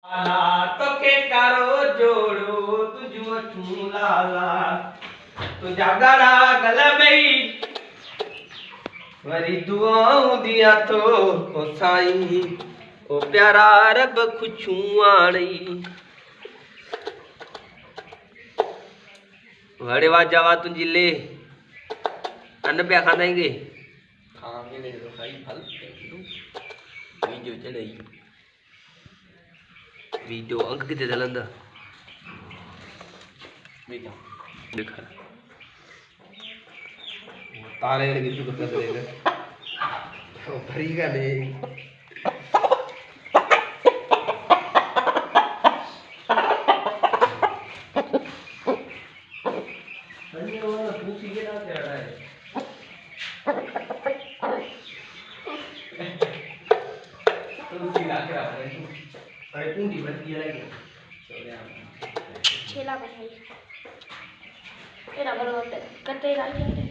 लाला तो के करो जोड़ो तुझो छू लाला तुझा गड़ा गल में वरी दुआऊं दिया तो ओ साईं ओ प्यारा रब खुशू आणी वड़े वा जावा तुझी ले अन्न पे खाएंगे खाएंगे ले तो खाई फल वीडियो चढ़ाई वीडियो अंक कितने चलंदा देखा तारे लगे तू तो कर देगा तो भरी का नहीं अन्य वाला पूछी के ना क्या है तो सीधा क्या है अरे पूंजी बच गया लगे छेला बनाई एना बरोबर कटे रही